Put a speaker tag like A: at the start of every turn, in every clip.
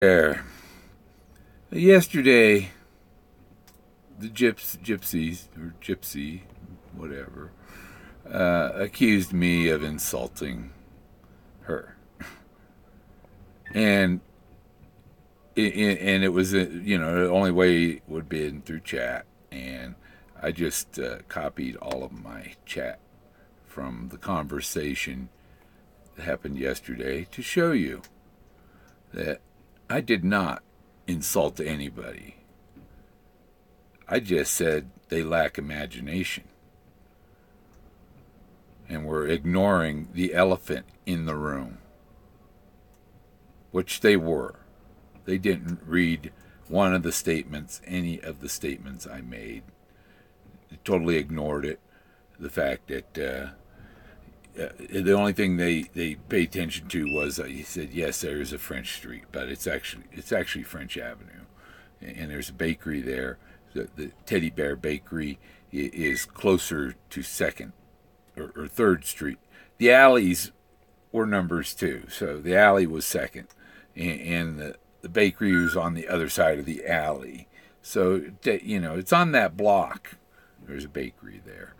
A: There. Yesterday, the gypsies, or Gypsy, whatever, accused me of insulting her. And it was, the only way would be through chat. And I just copied all of my chat from the conversation that happened yesterday to show you that I did not insult anybody. I just said they lack imagination. And we're ignoring the elephant in the room, which they were. They didn't read one of the statements, any of the statements I made. They totally ignored it. The fact that the only thing they paid attention to was he said, yes, there is a French Street, but it's actually French Avenue, and there's a bakery there. The Teddy Bear Bakery is closer to Second or Third Street. The alleys were numbers too, so the alley was Second, and the bakery was on the other side of the alley. So it's on that block. There's a bakery there,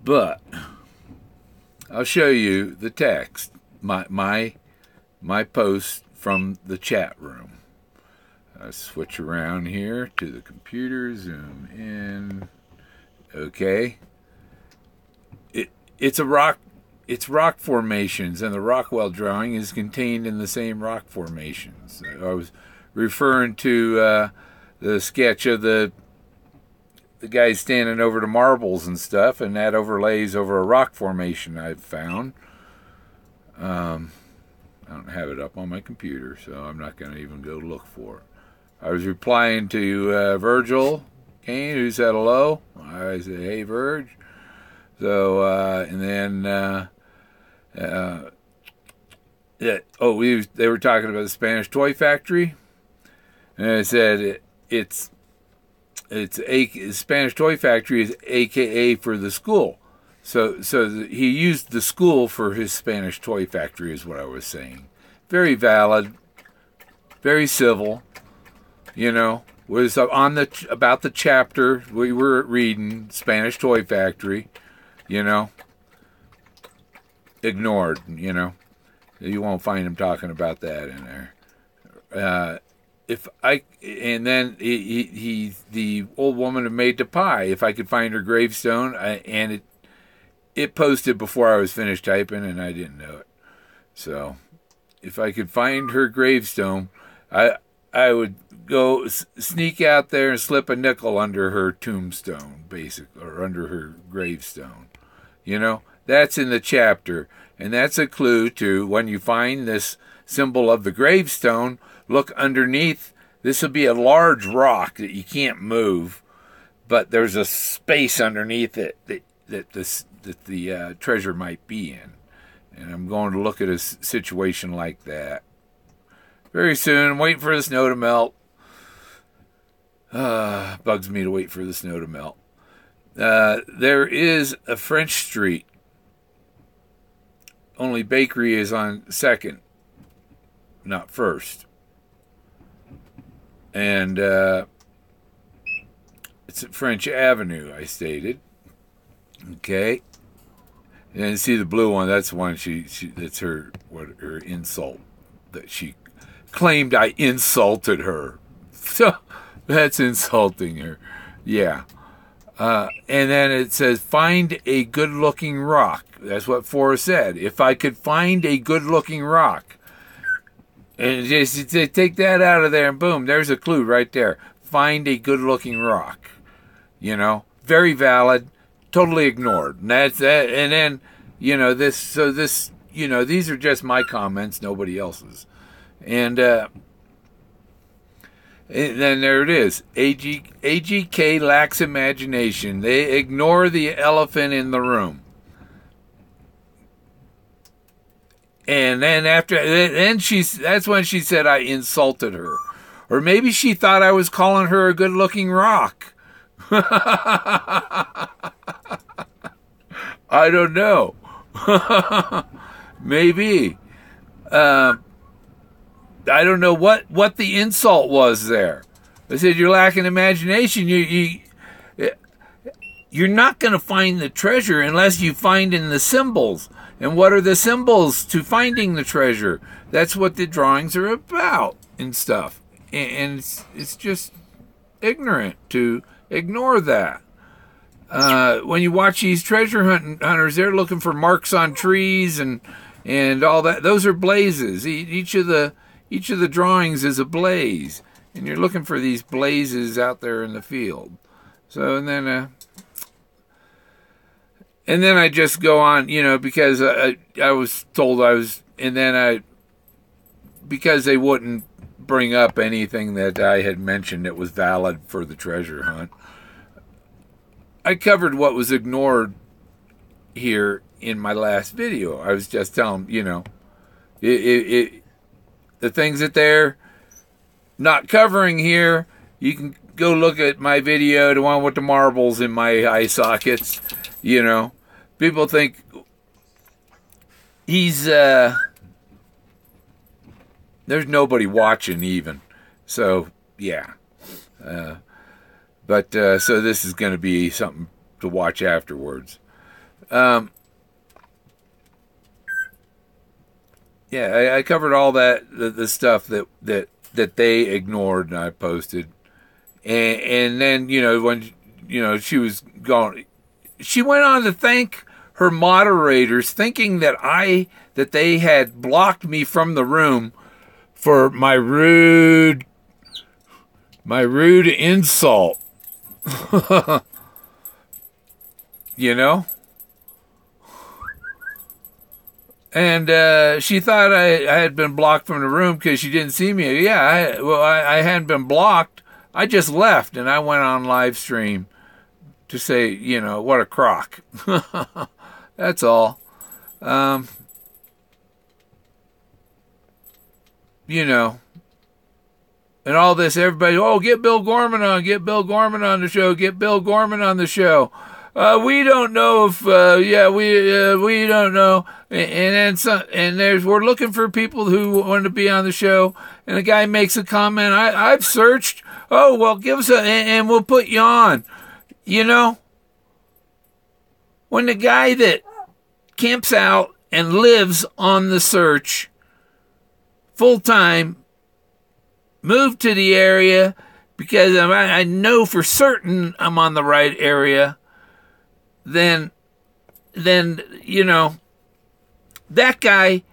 A: but I'll show you the text, my post from the chat room. I switch around here to the computer, zoom in. Okay. It's rock formations, and the Rockwell drawing is contained in the same rock formations. I was referring to the sketch of the guy standing over the marbles and stuff, and that overlays over a rock formation I've found. I don't have it up on my computer, so I'm not going to even go look for it. I was replying to Virgil Kane, who said hello. I said, hey, Virg. So, and then, they were talking about the Spanish toy factory. And I said, Spanish toy factory is AKA for the school. So he used the school for his Spanish toy factory is what I was saying. Very valid, very civil, was about the chapter we were reading, Spanish toy factory, ignored, You won't find him talking about that in there. The old woman had made the pie. If I could find her gravestone, and it posted before I was finished typing, and I didn't know it. So, if I could find her gravestone, I would go sneak out there and slip a nickel under her tombstone, or under her gravestone. That's in the chapter, and that's a clue to when you find this symbol of the gravestone. Look underneath. This will be a large rock that you can't move, but there's a space underneath it that the treasure might be in. And I'm going to look at a situation like that very soon. I'm waiting for the snow to melt. Bugs me to wait for the snow to melt. There is a French Street. Only bakery is on Second, not First. And it's at French Avenue, I stated. Okay. And see the blue one, that's the one that's her insult. That she claimed I insulted her. So that's insulting her. Yeah. And then it says, find a good-looking rock. That's what Forrest said. If I could find a good-looking rock. And just take that out of there, and boom, there's a clue right there. Find a good-looking rock. Very valid, totally ignored. And that's that. And then, these are just my comments, nobody else's. And then there it is. AGK lacks imagination. They ignore the elephant in the room. And then that's when she said I insulted her. Or maybe she thought I was calling her a good-looking rock. I don't know. Maybe. I don't know what the insult was there. I said, you're lacking imagination. You're not going to find the treasure unless you find in the symbols. And what are the symbols to finding the treasure? That's what the drawings are about and stuff. And it's just ignorant to ignore that. When you watch these treasure hunters, they're looking for marks on trees and all that. Those are blazes. Each of the drawings is a blaze, and you're looking for these blazes out there in the field. So and then I just go on, because I was told because they wouldn't bring up anything that I had mentioned that was valid for the treasure hunt. I covered what was ignored here in my last video. I was just telling them, the things that they're not covering here, you can go look at my video, the one with the marbles in my eye sockets. People think there's nobody watching even. So, yeah. But so this is going to be something to watch afterwards. Yeah, I covered all that, the stuff that they ignored and I posted. And then, when, she was gone, she went on to thank her moderators, thinking that they had blocked me from the room for my rude insult. And she thought I had been blocked from the room because she didn't see me. Yeah, I hadn't been blocked. I just left and I went on live stream to say, what a crock. That's all. And all this, everybody, get Bill Gorman on the show, get Bill Gorman on the show. We don't know if, we don't know. And then we're looking for people who want to be on the show. And the guy makes a comment, I've searched. Oh, well, give us and we'll put you on. When the guy that camps out and lives on the search full time moved to the area because I know for certain I'm on the right area, then that guy,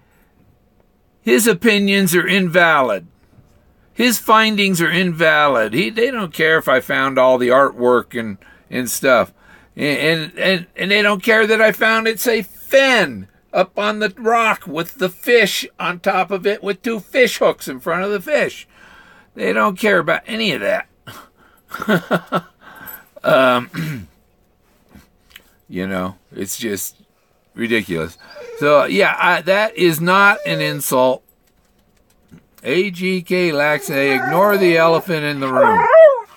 A: his opinions are invalid. His findings are invalid. They don't care if I found all the artwork and stuff. And they don't care that I found it, say, fin up on the rock with the fish on top of it with 2 fish hooks in front of the fish. They don't care about any of that. It's just ridiculous. So, yeah, that is not an insult. AGK Lax, they ignore the elephant in the room.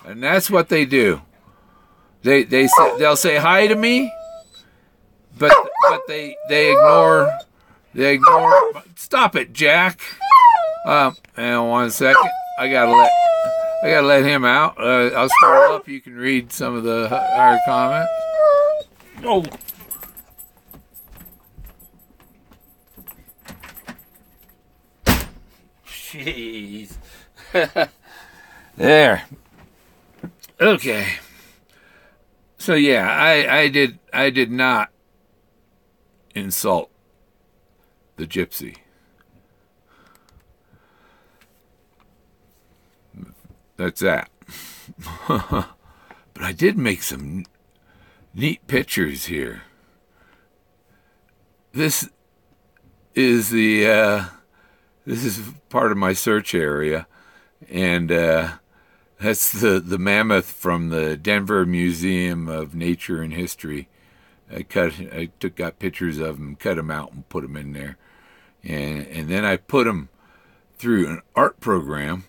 A: And that's what they do. They'll say hi to me, but they ignore. Stop it, Jack. And 1 second, I gotta let him out. I'll scroll up. You can read some of the higher comments. Oh. Jeez. There. Okay. So yeah, I did not insult the Gypsy. That's that. But I did make some neat pictures here. This is part of my search area, and that's the mammoth from the Denver Museum of Nature and History. I got pictures of them, cut them out, and put them in there, and then I put them through an art program.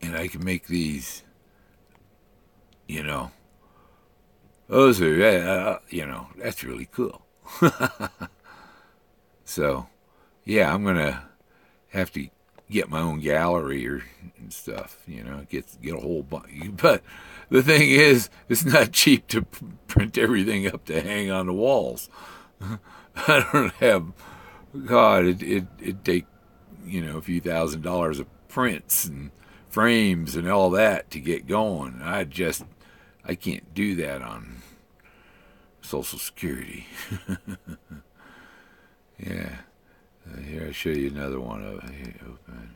A: And I can make these, those are, that's really cool. So, yeah, I'm going to have to get my own gallery and stuff, get a whole bunch. But the thing is, it's not cheap to print everything up to hang on the walls. I don't have, God, it'd take, a few $1,000s of prints and frames and all that to get going. I can't do that on Social Security. Yeah. Here, I'll show you another one of here. Open.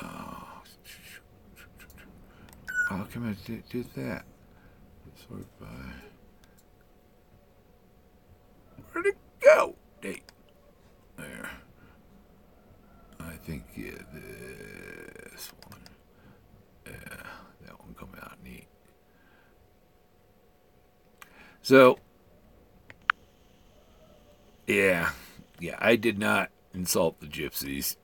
A: Oh, how come I did that? Sort by. Where'd it go? Date. There. I think this one. Yeah, that one come out neat. So, yeah, I did not insult the Gypsies.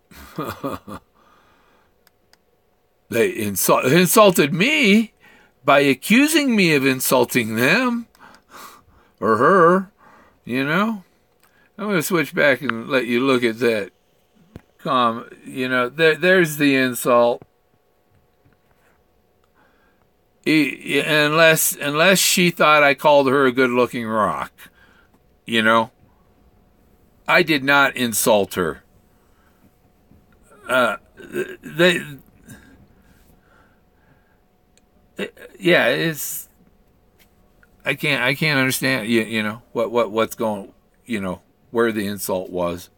A: They insulted me by accusing me of insulting them or her, I'm going to switch back and let you look at that. There's the insult. Unless she thought I called her a good-looking rock, I did not insult her. It's. I can't understand. What's going. Where the insult was.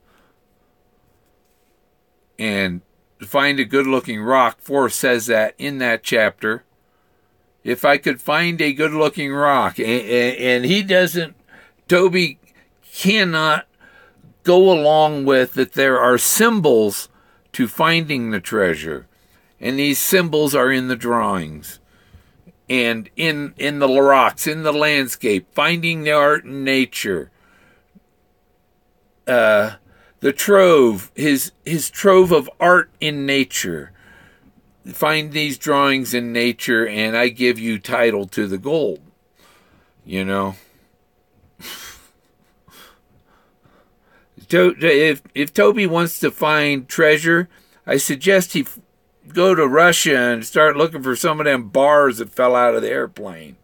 A: And find a good-looking rock. Forrest says that in that chapter. If I could find a good-looking rock, and he doesn't. Toby cannot go along with that there are symbols to finding the treasure. And these symbols are in the drawings. And in the rocks, in the landscape, finding the art in nature. The trove, his trove of art in nature. Find these drawings in nature, and I give you title to the gold. If Toby wants to find treasure, I suggest he go to Russia and start looking for some of them bars that fell out of the airplane.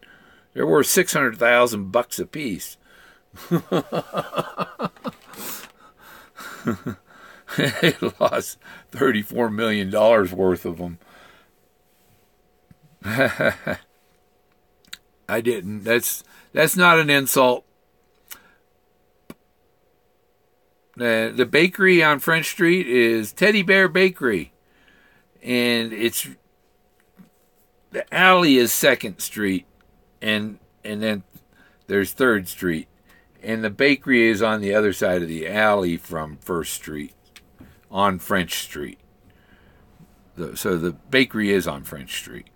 A: They're worth $600,000 a piece. They lost $34 million worth of them. I didn't. That's not an insult. The bakery on French Street is Teddy Bear Bakery. And the alley is 2nd Street. And then there's 3rd Street. And the bakery is on the other side of the alley from 1st Street on French Street. So the bakery is on French Street.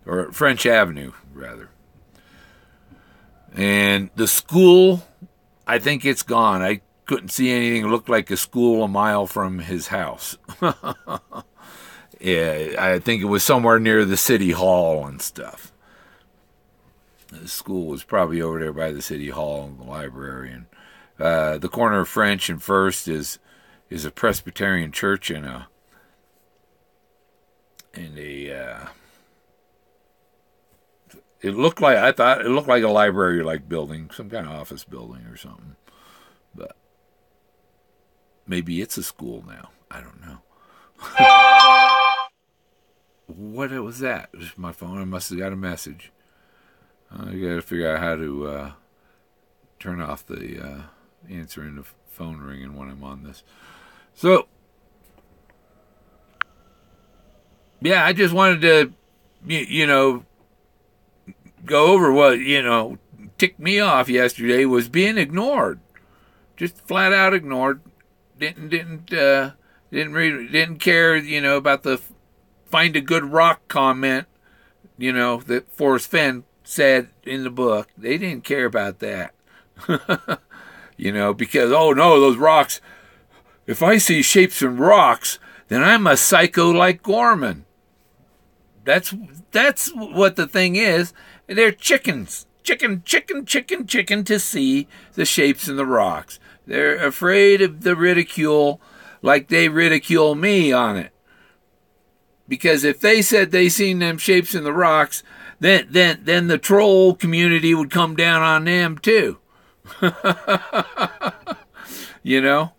A: Or French Avenue, rather. And the school, I think it's gone. I couldn't see anything that looked like a school a mile from his house. Yeah, I think it was somewhere near the city hall and stuff. The school was probably over there by the city hall and the library. And the corner of French and First is a Presbyterian church and a it looked like a library-like building, some kind of office building or something. But maybe it's a school now. I don't know. What was that? It was my phone. I must have got a message. I got to figure out how to turn off the answering the phone ringing when I'm on this. So, yeah, I just wanted to, go over what, ticked me off yesterday was being ignored. Just flat out ignored. Didn't care, about the find a good rock comment, that Forrest Fenn said in the book. They didn't care about that. Because, oh no, those rocks, if I see shapes in rocks, then I'm a psycho like Gorman. That's what the thing is. They're chickens. Chicken to see the shapes in the rocks. They're afraid of the ridicule, like they ridicule me on it. Because if they said they seen them shapes in the rocks, then the troll community would come down on them too. You know?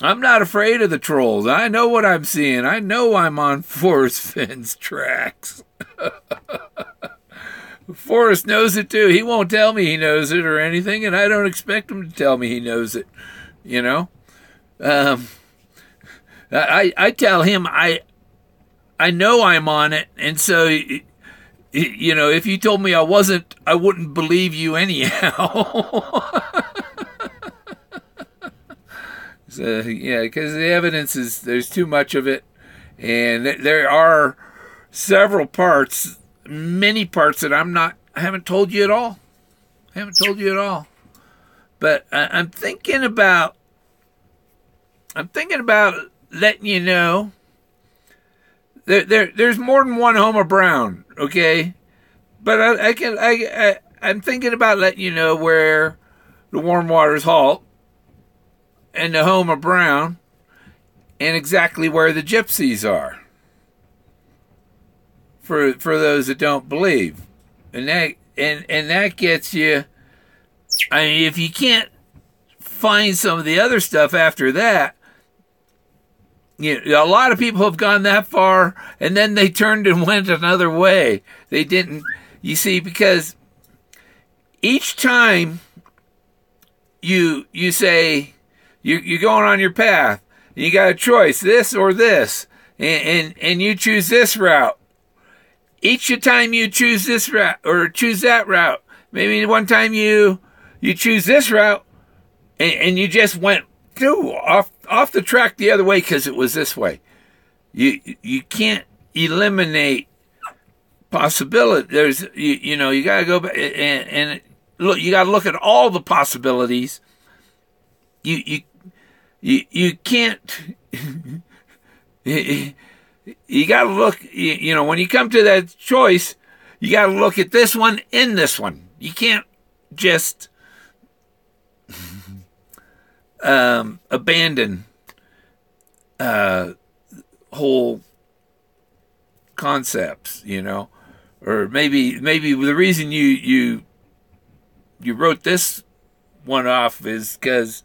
A: I'm not afraid of the trolls. I know what I'm seeing. I know I'm on Forrest Finn's tracks. Forrest knows it too. He won't tell me he knows it or anything, and I don't expect him to tell me he knows it. You know? I tell him I know I'm on it, and so, you know, if you told me I wasn't, I wouldn't believe you anyhow. So, yeah, because the evidence is, there's too much of it, and there are several parts, many parts that I haven't told you at all. But I'm thinking about letting you know there's more than one Homer Brown, okay? But I'm thinking about letting you know where the warm waters halt and the Homer Brown, and exactly where the Gypsies are. For those that don't believe, and that gets you. I mean, if you can't find some of the other stuff after that, you know, a lot of people have gone that far, and then they turned and went another way. They didn't. You see, because each time you say. You're going on your path. You got a choice, this or this, and you choose this route. Each time you choose this route or choose that route, maybe one time you choose this route, and you just went off the track the other way because it was this way. You can't eliminate possibility. There's you know, you got to go back and look. You got to look at all the possibilities. You can't. You got to look. You know, when you come to that choice, you got to look at this one and this one. You can't just abandon whole concepts. You know, or maybe the reason you wrote this one off is because.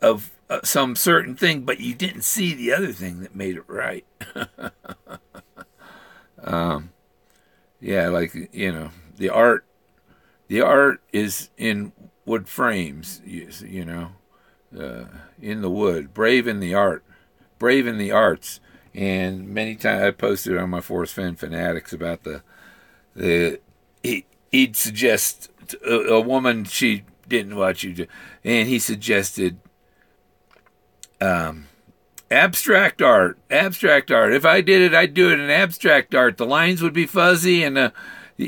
A: Of some certain thing, but you didn't see the other thing that made it right. Yeah, like, you know, the art is in wood frames, you know, in the wood, brave in the arts. And many times I posted on my Forrest Finn Fanatics about he'd suggest a woman, she didn't watch you do, and he suggested abstract art. If I did it, I'd do it in abstract art. The lines would be fuzzy, and why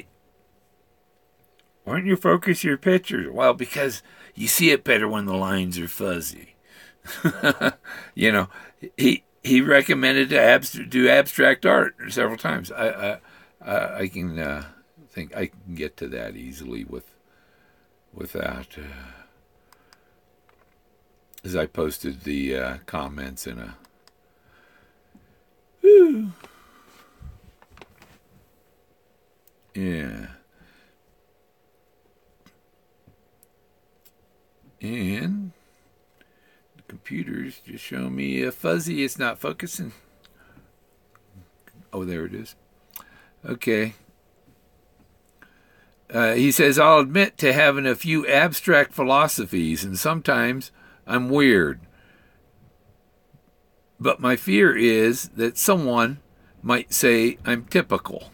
A: don't you focus your pictures? Well, because you see it better when the lines are fuzzy. You know, he recommended to do abstract art several times. I can think I can get to that easily without. As I posted the comments in a. Whew. Yeah. And the computer's just showing me a fuzzy. It's not focusing. Oh, there it is. Okay. He says, I'll admit to having a few abstract philosophies, and sometimes I'm weird. But my fear is that someone might say I'm typical.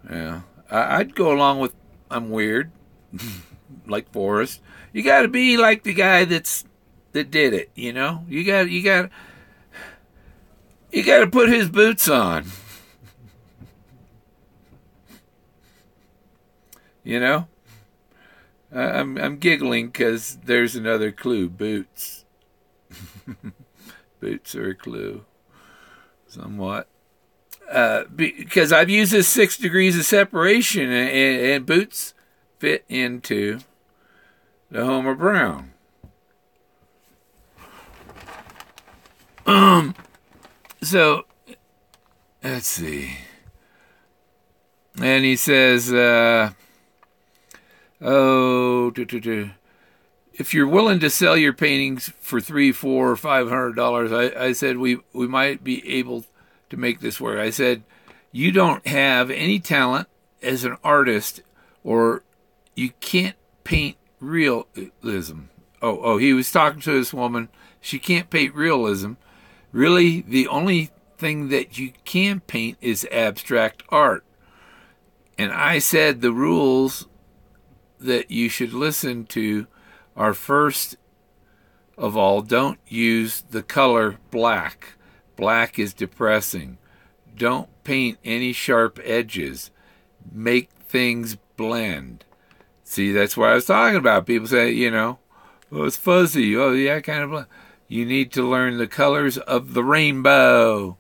A: Yeah, I'd go along with I'm weird, like Forrest. You got to be like the guy that did it. You know, you got to put his boots on. You know, I'm giggling because there's another clue. Boots. Boots are a clue. somewhat. Because I've used this 6 degrees of separation, and boots fit into the Homer Brown. So, let's see. And he says, if you're willing to sell your paintings for $300, $400, or $500, I said we might be able to make this work. I said, you don't have any talent as an artist, or you can't paint realism. He was talking to this woman. She can't paint realism. Really, the only thing that you can paint is abstract art. And I said the rules that you should listen to are, first of all, don't use the color black. Black is depressing. Don't paint any sharp edges. Make things blend. See, that's what I was talking about. People say, it's fuzzy. Oh, yeah, kind of blend. You need to learn the colors of the rainbow.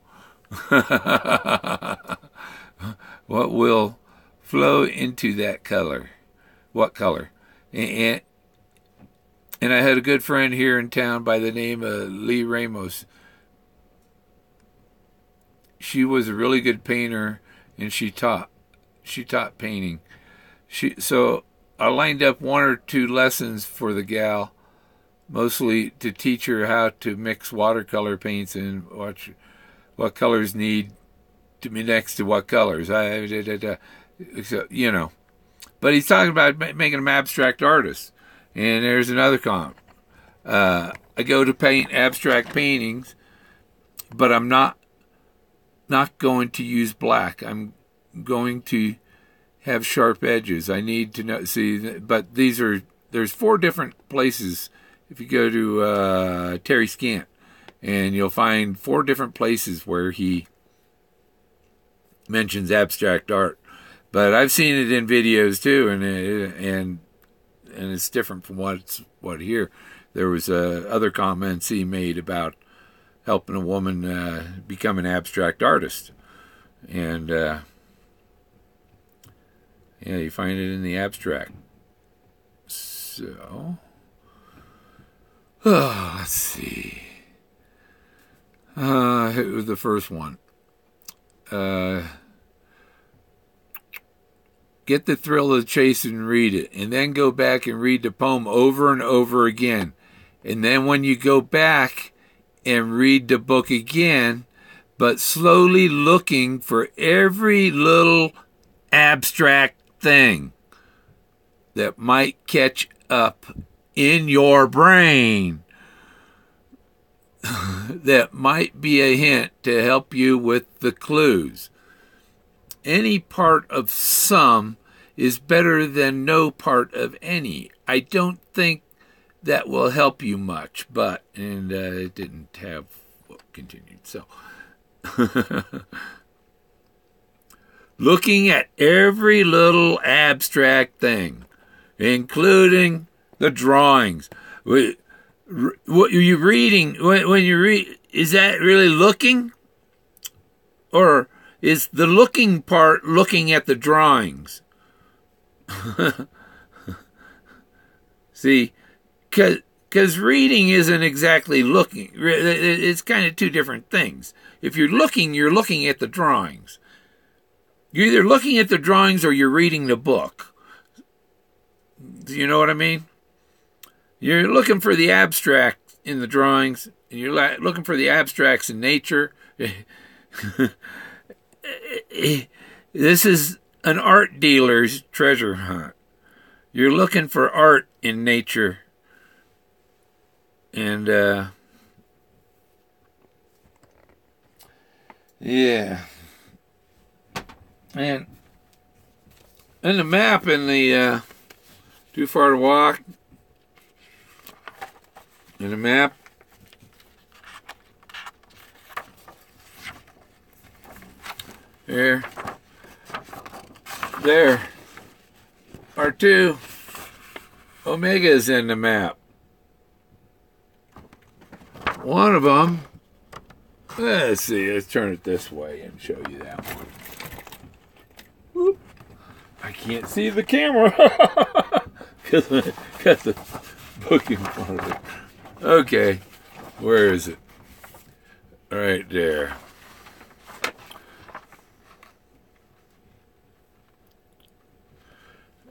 A: What will flow into that color? What color? And I had a good friend here in town by the name of Lee Ramos. She was a really good painter, and she taught painting. So I lined up 1 or 2 lessons for the gal, mostly to teach her how to mix watercolor paints and watch what colors need to be next to what colors. So, but he's talking about making them abstract artists. And there's another comment. I go to paint abstract paintings, but I'm not going to use black. I'm going to have sharp edges. I need to know. See, but there's 4 different places. If you go to Terry Scant, and you'll find 4 different places where he mentions abstract art. But I've seen it in videos too, and it's different from what here. There was other comments he made about helping a woman become an abstract artist, and you find it in the abstract. So, let's see. It was the first one. Get the thrill of the chase and read it, and then go back and read the poem over and over again. And then when you go back and read the book again, but slowly looking for every little abstract thing that might catch up in your brain that might be a hint to help you with the clues. Any part of some is better than no part of any. I don't think that will help you much, but, and it didn't have, continued, so. Looking at every little abstract thing, including the drawings. What are you reading? When you read, is that really looking? Or is the looking part looking at the drawings? See, because reading isn't exactly looking. It's kind of 2 different things. If you're looking at the drawings. You're either looking at the drawings or you're reading the book. Do you know what I mean? You're looking for the abstract in the drawings, and you're looking for the abstracts in nature. This is an art dealer's treasure hunt. You're looking for art in nature. And, yeah. And the map in the Too Far to Walk, in the map, there are 2 omegas in the map. One of them Let's see. Let's turn it this way and show you that one. Whoop. I can't see the camera because the book in front of it. Okay, where is it? Right there.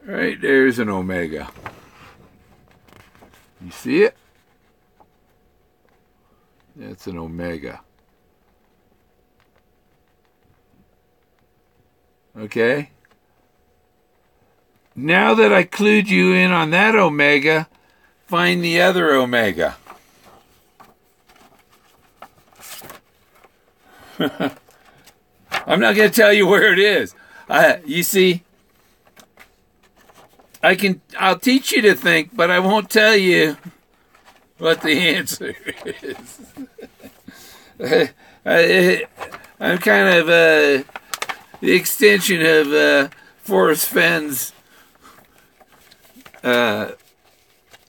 A: Right there's an omega. You see it? That's an omega. Okay? Now that I clued you in on that omega, find the other omega. I'm not going to tell you where it is. You see, I'll teach you to think, but I won't tell you what the answer is. I'm kind of the extension of Forrest Fenn's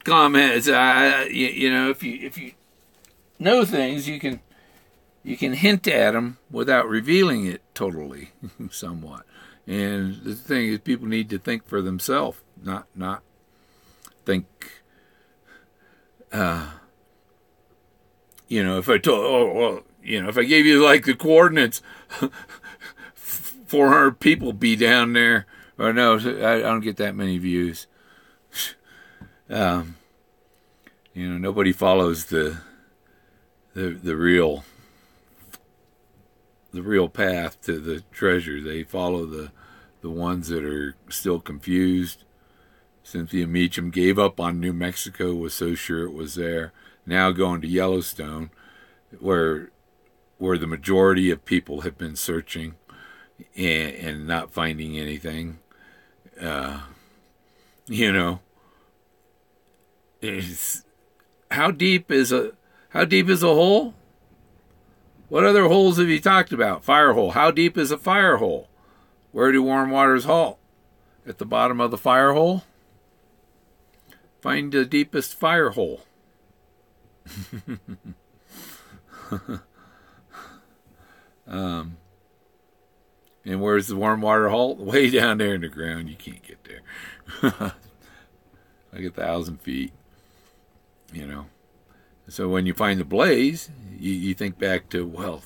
A: comments. You know, if you know things, you can hint at them without revealing it totally, somewhat. And the thing is, people need to think for themselves, not think. You know, if I told, if I gave you like the coordinates, 400 people be down there. Or no, I don't get that many views. Nobody follows the real path to the treasure. They follow the ones that are still confused. Cynthia Meacham gave up on New Mexico, was so sure it was there. Now going to Yellowstone, where the majority of people have been searching and not finding anything. How deep is a hole? What other holes have you talked about? Fire hole. How deep is a fire hole? Where do warm waters halt? At the bottom of the fire hole? Find the deepest fire hole. And where's the warm water halt? Way down there in the ground. You can't get there. Like 1,000 feet. So when you find the blaze, you think back to, well,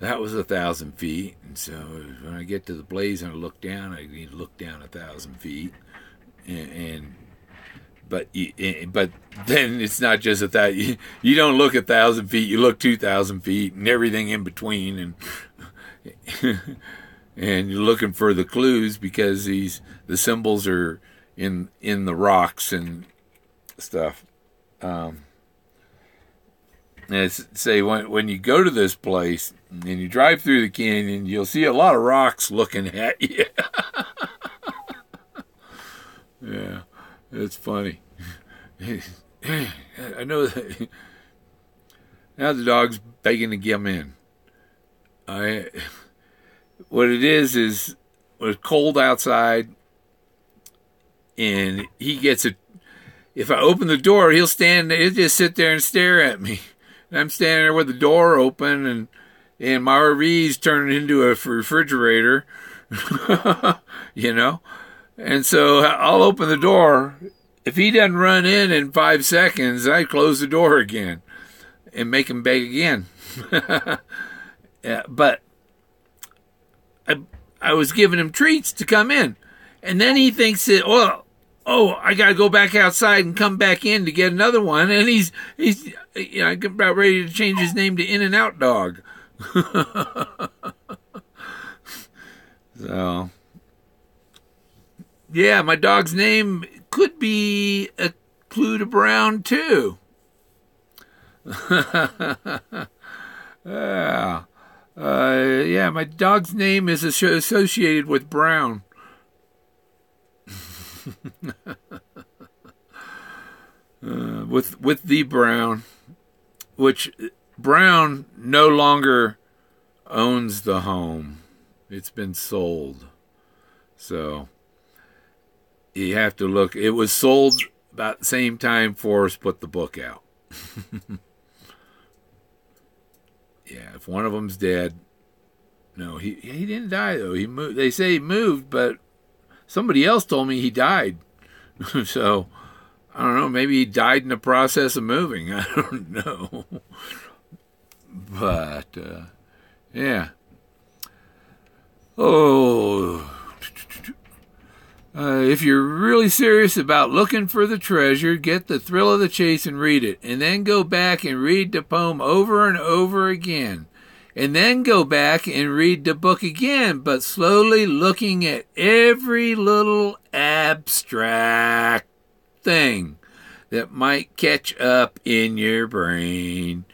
A: that was 1,000 feet. And so when I get to the blaze and I look down, I need to look down 1,000 feet. But then it's not just that you don't look 1,000 feet, you look 2,000 feet and everything in between, and and you're looking for the clues because the symbols are in the rocks and stuff. And say when you go to this place and you drive through the canyon, you'll see a lot of rocks looking at you. Yeah, it's funny. I know that now the dog's begging to come in. What it is it's cold outside, and he gets if I open the door, he'll just sit there and stare at me. And I'm standing there with the door open, and my RV's turned into a refrigerator, And so I'll open the door. If he doesn't run in 5 seconds, I close the door again and make him beg again. Yeah, but I was giving him treats to come in. And then he thinks that, I got to go back outside and come back in to get another one. And he's about ready to change his name to In-N-Out Dog. So, yeah, my dog's name could be a clue to Brown, too. My dog's name is associated with Brown. With the Brown, which Brown no longer owns the home. It's been sold. So you have to look. It was sold about the same time Forrest put the book out. Yeah, if one of them's dead, no, he didn't die though. He moved. They say he moved, but somebody else told me he died. So I don't know. Maybe he died in the process of moving. I don't know. But yeah. Oh. If you're really serious about looking for the treasure, get The Thrill of the Chase and read it. And then go back and read the poem over and over again. And then go back and read the book again, but slowly looking at every little abstract thing that might catch up in your brain.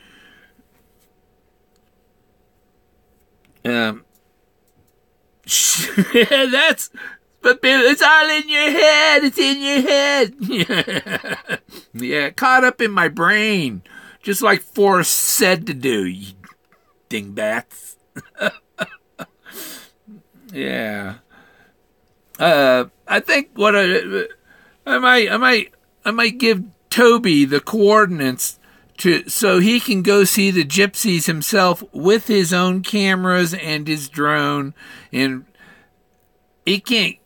A: That's... But it's all in your head. It's in your head. Yeah, caught up in my brain. Just like Forrest said to do, you dingbats. Yeah. I think what I might give Toby the coordinates so he can go see the gypsies himself with his own cameras and his drone, and he can't.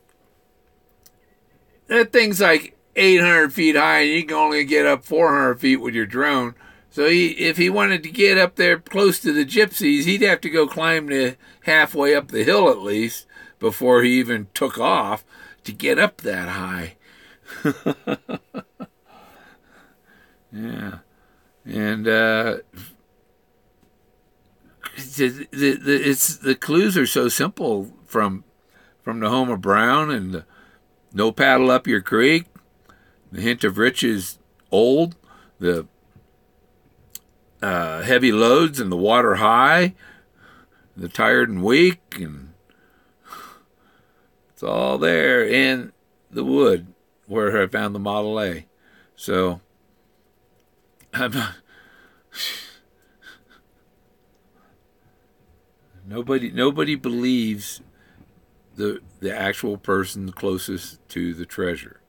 A: That thing's like 800 feet high, and you can only get up 400 feet with your drone. So if he wanted to get up there close to the gypsies, he'd have to go climb the halfway up the hill at least before he even took off to get up that high. Yeah. And the clues are so simple from the home of Brown and the no paddle up your creek, the hint of riches old, the heavy loads and the water high, the tired and weak, and it's all there in the wood where I found the Model A. So nobody believes the actual person closest to the treasure.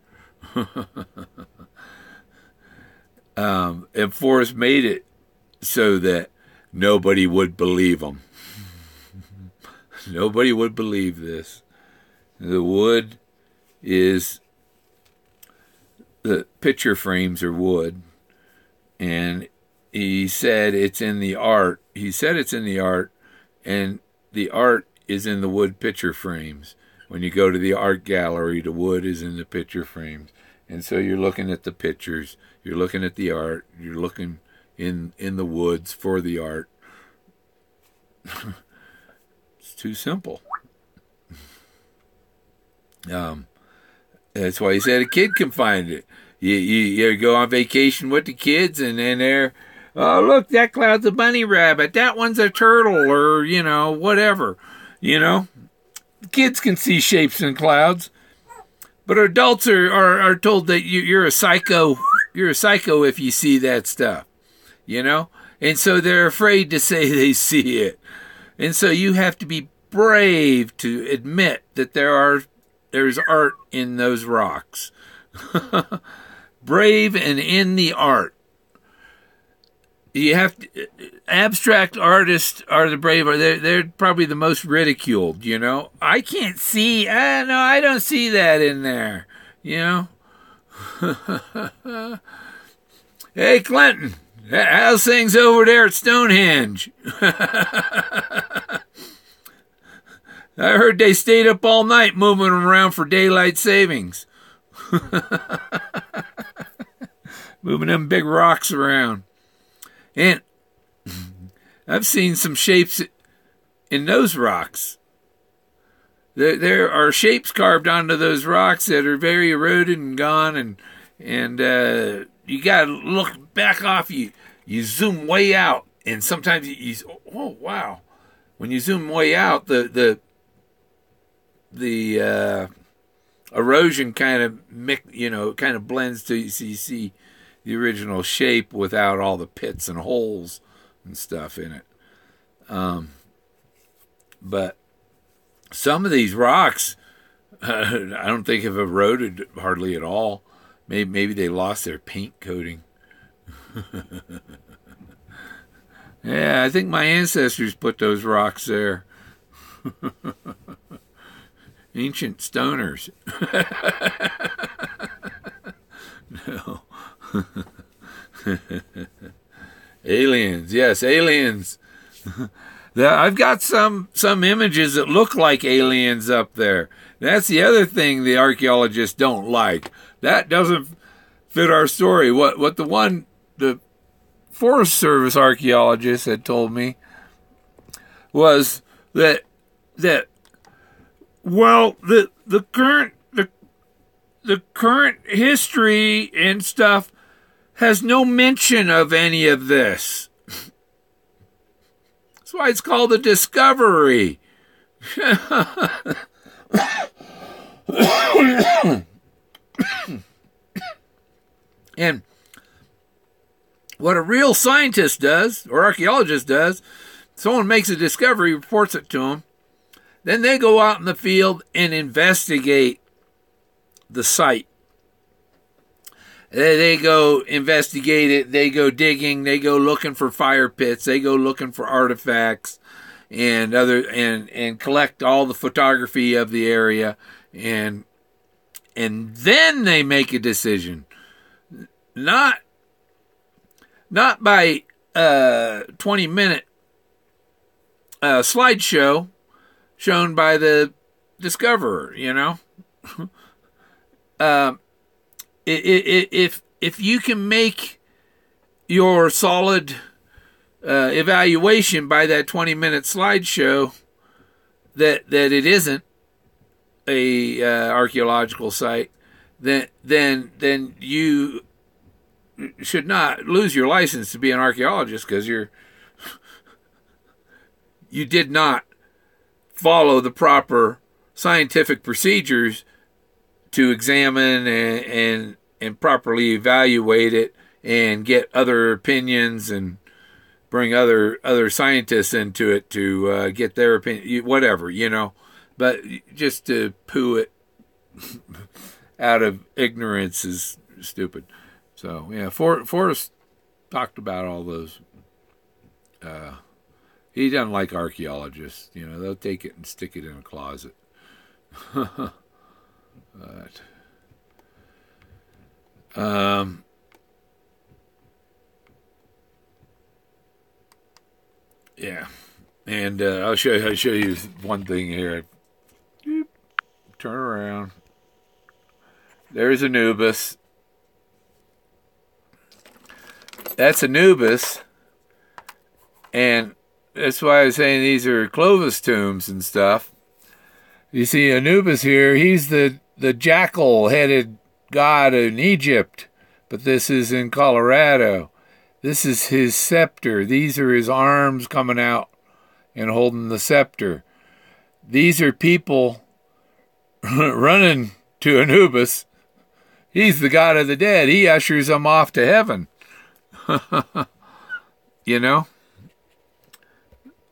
A: And Forrest made it so that nobody would believe him. Nobody would believe this. The wood is, the picture frames are wood, and he said it's in the art. He said it's in the art, and the art is in the wood picture frames. When you go to the art gallery, the wood is in the picture frames. And so you're looking at the pictures, you're looking at the art, you're looking in the woods for the art. It's too simple. That's why he said a kid can find it. You go on vacation with the kids, and then they're, oh, look, that cloud's a bunny rabbit, that one's a turtle, or, whatever. Kids can see shapes in clouds, but adults are told that you're a psycho. You're a psycho if you see that stuff, and so they're afraid to say they see it, and so you have to be brave to admit that there's art in those rocks. Brave and in the art. You have to, abstract artists are the brave. They're probably the most ridiculed. I can't see. No, I don't see that in there. Hey, Clinton, how's things over there at Stonehenge? I heard they stayed up all night moving around for daylight savings. Moving them big rocks around. And I've seen some shapes in those rocks. There are shapes carved onto those rocks that are very eroded and gone, and you got to look back off. You zoom way out, and sometimes oh wow, when you zoom way out, the erosion kind of blends to you see the original shape without all the pits and holes and stuff in it. But some of these rocks, I don't think have eroded hardly at all. Maybe they lost their paint coating. Yeah, I think my ancestors put those rocks there. Ancient stoners. No. Aliens, yes, aliens. I've got some images that look like aliens up there. That's the other thing the archaeologists don't like. That doesn't fit our story. What the Forest Service archaeologist had told me was that well, the current history and stuff has no mention of any of this. That's why it's called a discovery. And what a real scientist does, or archaeologist does, someone makes a discovery, reports it to them, then they go out in the field and investigate the site. They go investigate it, they go digging, they go looking for fire pits, they go looking for artifacts and collect all the photography of the area, and then they make a decision. Not by 20-minute slideshow shown by the discoverer, you know. If you can make your solid evaluation by that 20-minute slideshow that it isn't a archaeological site, then you should not lose your license to be an archaeologist, because you did not follow the proper scientific procedures to examine and properly evaluate it and get other opinions and bring other scientists into it to get their opinion, whatever, you know. But just to poo it out of ignorance is stupid. So, yeah, Forrest talked about all those. He doesn't like archaeologists. You know, they'll take it and stick it in a closet. But, yeah. And I'll show you one thing here. Turn around. There's Anubis. That's Anubis, and that's why I was saying these are Clovis tombs and stuff. You see Anubis here, he's the jackal-headed god in Egypt, but this is in Colorado. This is his scepter. These are his arms coming out and holding the scepter. These are people running to Anubis. He's the god of the dead. He ushers them off to heaven. You know?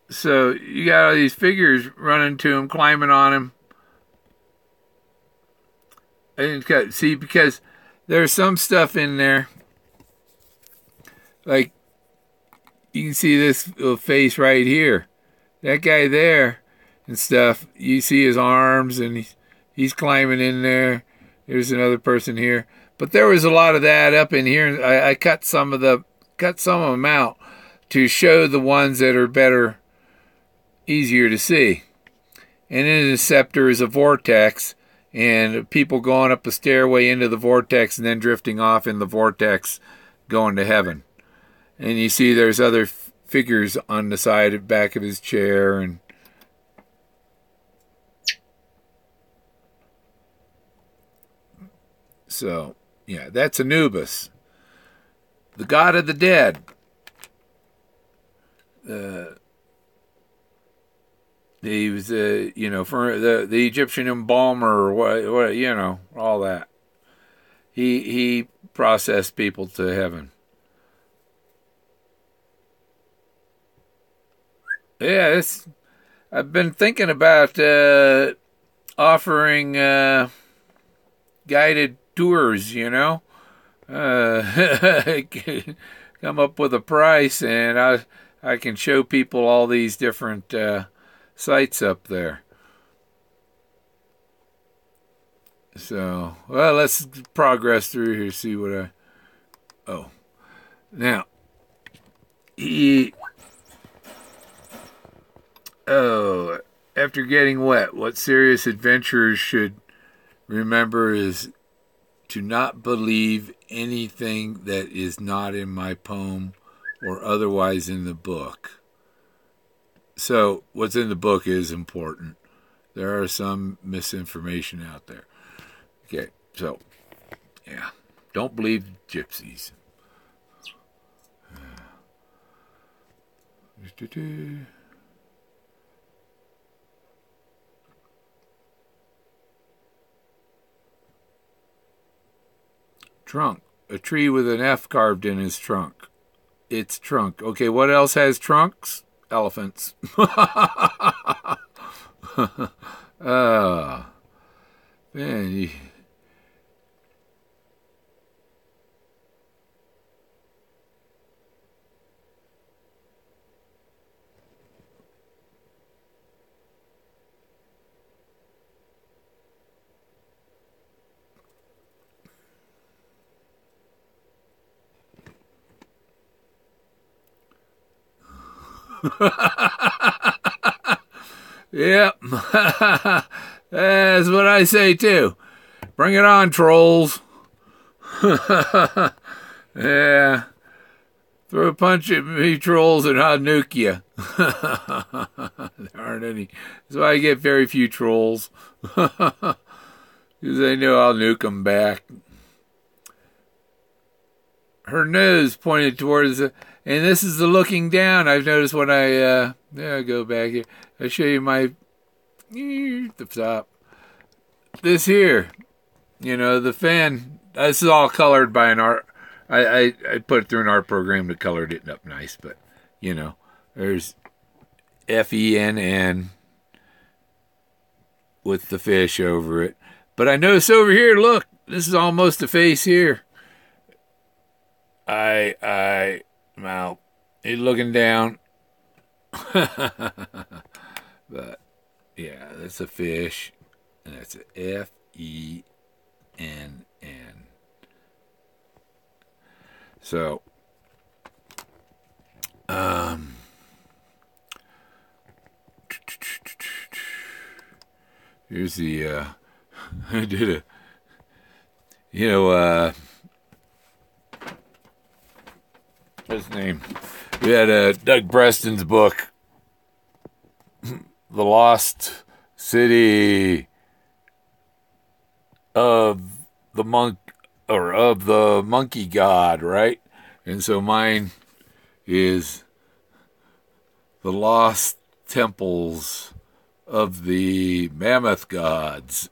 A: So you got all these figures running to him, climbing on him. And see, because there's some stuff in there, like you can see this little face right here. That guy there and stuff, you see his arms, and he's climbing in there. There's another person here. But there was a lot of that up in here. I cut some of them out to show the ones that are better, easier to see. And in the scepter is a vortex, and people going up a stairway into the vortex and then drifting off in the vortex, going to heaven. And you see there's other figures on the side, back of his chair, and so, yeah, that's Anubis, the god of the dead. He was, for the Egyptian embalmer, what, all that. He processed people to heaven. Yeah, I've been thinking about offering guided tours, come up with a price, and I I can show people all these different sites up there. So, well, let's progress through here, see what I... Oh. Now, after getting wet, what serious adventurers should remember is to not believe anything that is not in my poem or otherwise in the book. So, what's in the book is important. There are some misinformation out there. Okay, so, yeah. Don't believe gypsies. Trunk. A tree with an F carved in his trunk. Its trunk. Okay, what else has trunks? Elephants. Man, yep. That's what I say too. Bring it on, trolls. Yeah. Throw a punch at me, trolls, and I'll nuke you. There aren't any. That's why I get very few trolls. Because they know I'll nuke them back. Her nose pointed towards the... And this is the looking down. I've noticed when I go back here. I show you my... the top. This here. You know, the fan. This is all colored by an art... I put it through an art program that colored it up nice, but, you know, there's FENN with the fish over it. But I notice over here, look, this is almost a face here. Mouth. He's looking down. But, yeah, that's a fish, and that's a FENN. So, here's the, I did a, what's his name? We had Doug Preston's book, The Lost City of the Monkey God, right? And so mine is The Lost Temples of the Mammoth Gods.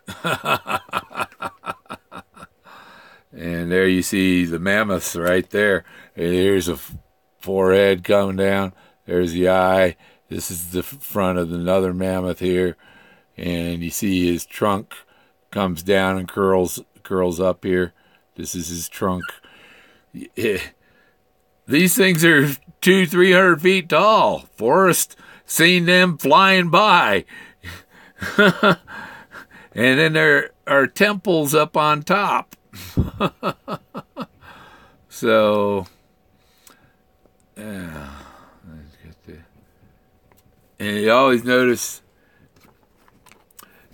A: And there you see the mammoths right there. And here's a forehead coming down. There's the eye. This is the front of another mammoth here. And you see his trunk comes down and curls up here. This is his trunk. These things are 200-300 feet tall. Forrest seen them flying by. And then there are temples up on top. So, yeah. And you always notice,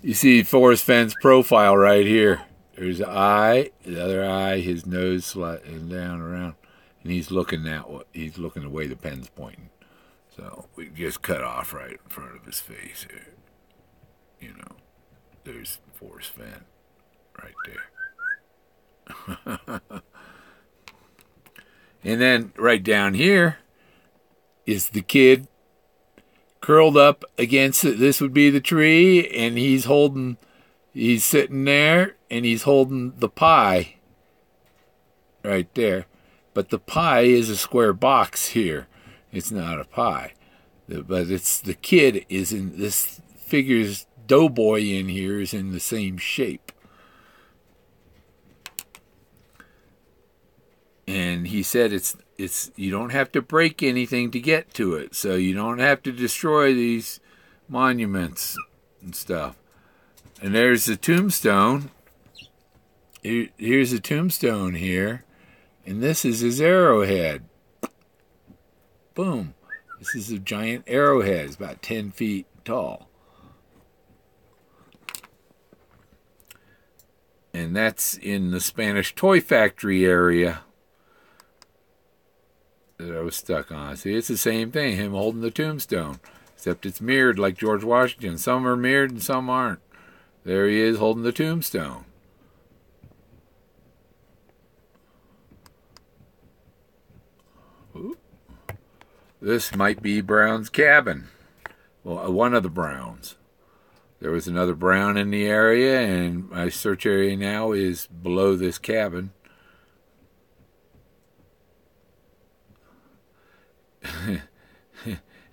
A: you see Forrest Fenn's profile right here. There's the eye, the other eye, his nose sliding down around, and he's looking the way the pen's pointing. So we just cut off right in front of his face here. You know, there's Forrest Fenn right there. And then right down here is the kid curled up against it. This would be the tree, and he's sitting there, and he's holding the pie right there. But the pie is a square box here. It's not a pie. But it's the kid is in this figure's doughboy in here is in the same shape. And he said you don't have to break anything to get to it, so you don't have to destroy these monuments and stuff. And there's the tombstone. Here's a tombstone here, and this is his arrowhead. Boom. This is a giant arrowhead. It's about 10 feet tall. And that's in the Spanish toy factory area that I was stuck on. See, it's the same thing, him holding the tombstone, except it's mirrored like George Washington. Some are mirrored and some aren't. There he is holding the tombstone. Ooh. This might be Brown's cabin. Well, one of the Browns. There was another Brown in the area, and my search area now is below this cabin.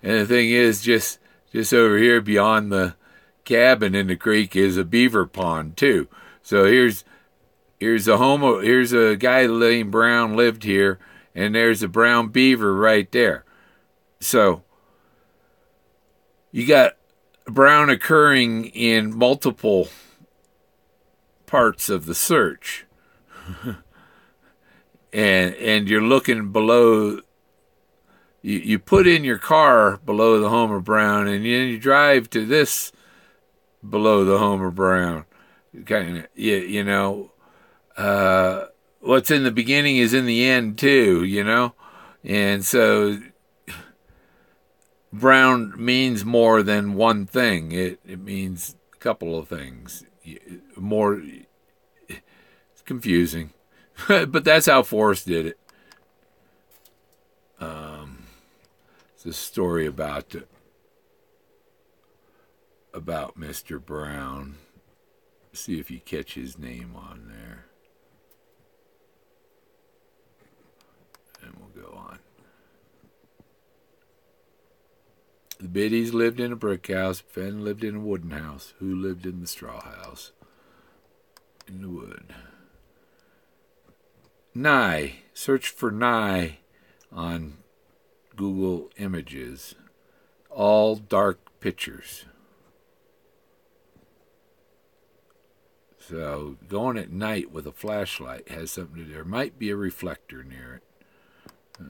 A: And the thing is, just over here beyond the cabin in the creek is a beaver pond too. So here's a guy named Brown lived here, and there's a brown beaver right there. So you got Brown occurring in multiple parts of the search. and you're looking below. You put in your car below the home of Brown, and then you drive to this below the home of Brown. Kind of, what's in the beginning is in the end too, and so Brown means more than one thing. It means a couple of things. More, it's confusing, but that's how Forrest did it. It's a story about Mr. Brown. See if you catch his name on there, and we'll go on. The Biddies lived in a brick house. Fenn lived in a wooden house. Who lived in the straw house? In the wood. Nye. Search for Nye on Google Images. All dark pictures. So going at night with a flashlight has something to do. There might be a reflector near it. I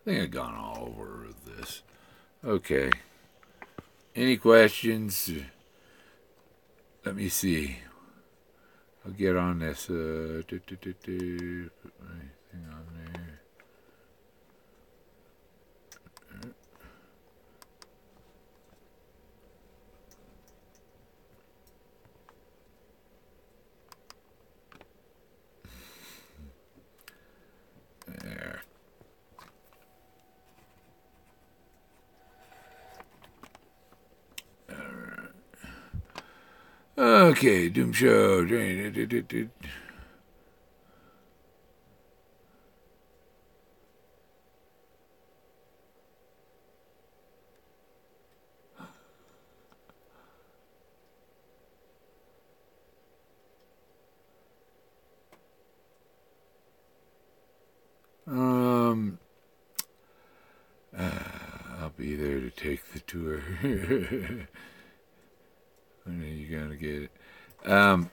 A: think I've gone all over with this. Okay. Any questions? Let me see. I'll get on this. Put my thing on there. There. Okay, Doom Show. I'll be there to take the tour. When are you going to get it? I'm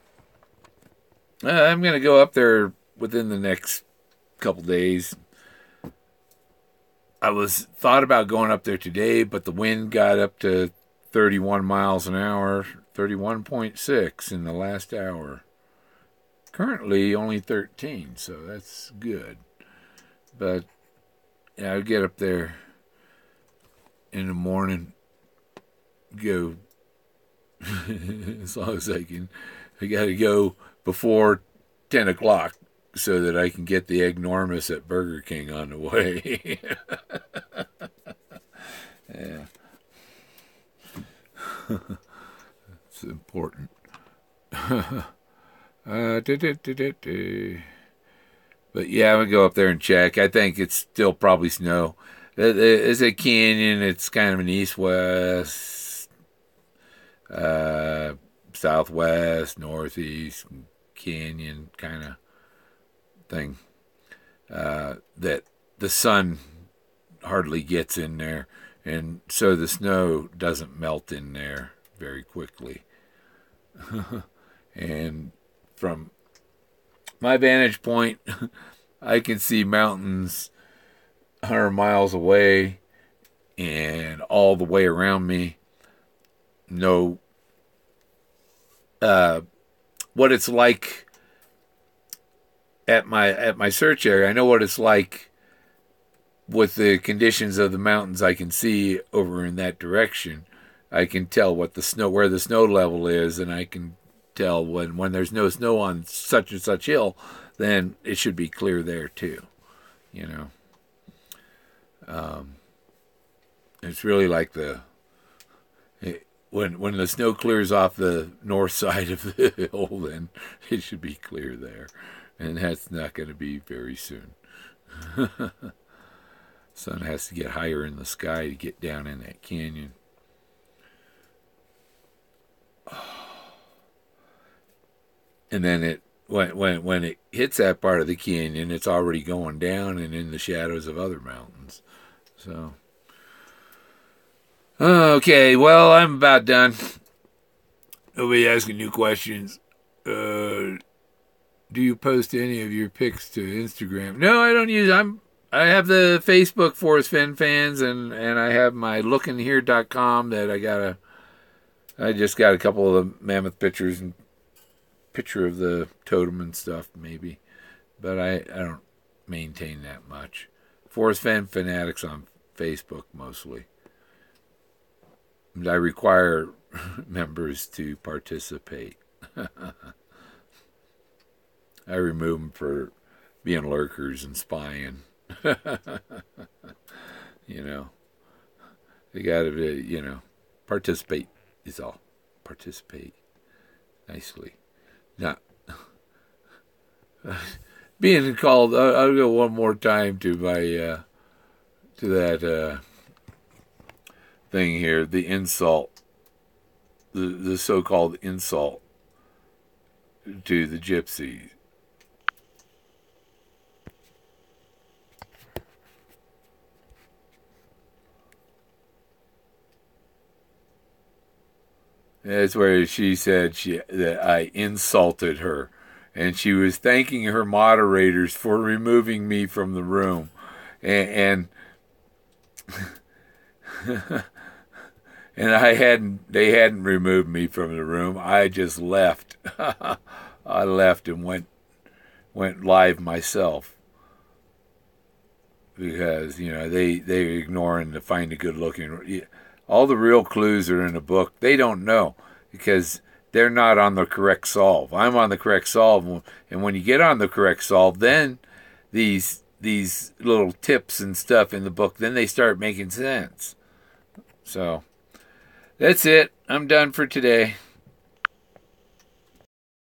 A: going to go up there within the next couple days. I thought about going up there today, but the wind got up to 31 miles an hour, 31.6 in the last hour. Currently only 13, so that's good. But yeah, I'll get up there in the morning, go as long as I can. I got to go before 10 o'clock so that I can get the Eggnormous at Burger King on the way. Yeah. It's important. But yeah, I'm going to go up there and check. I think it's still probably snow. It's a canyon. It's kind of an east-west, southwest, northeast canyon kind of thing. That the sun hardly gets in there, and so the snow doesn't melt in there very quickly. And from my vantage point, I can see mountains 100 miles away and all the way around me. Know what it's like at my search area. I know what it's like with the conditions of the mountains I can see over in that direction. I can tell where the snow level is, and I can tell when there's no snow on such and such hill, then it should be clear there too. It's really like when the snow clears off the north side of the hill, then it should be clear there, and that's not going to be very soon. Sun has to get higher in the sky to get down in that canyon. And then when it hits that part of the canyon, it's already going down and in the shadows of other mountains. So, okay, well, I'm about done. Nobody asking new questions. Do you post any of your pics to Instagram? No, I don't use. I have the Facebook Forest Fen Fans, and I have my lookinhere.com that I just got a couple of the mammoth pictures and picture of the totem and stuff, maybe. But I don't maintain that much. Forest Fen Fanatics on Facebook, mostly. And I require members to participate. I remove them for being lurkers and spying. They gotta be, participate is all. Participate nicely. Not being called. I'll go one more time to my to that thing here. The insult, the so-called insult to the Gypsies. That's where she said that I insulted her, and she was thanking her moderators for removing me from the room, and and they hadn't removed me from the room. I just left. I left and went live myself because they're ignoring to find a good looking. All the real clues are in the book. They don't know because they're not on the correct solve. I'm on the correct solve, and when you get on the correct solve, then these little tips and stuff in the book, then they start making sense. So that's it. I'm done for today.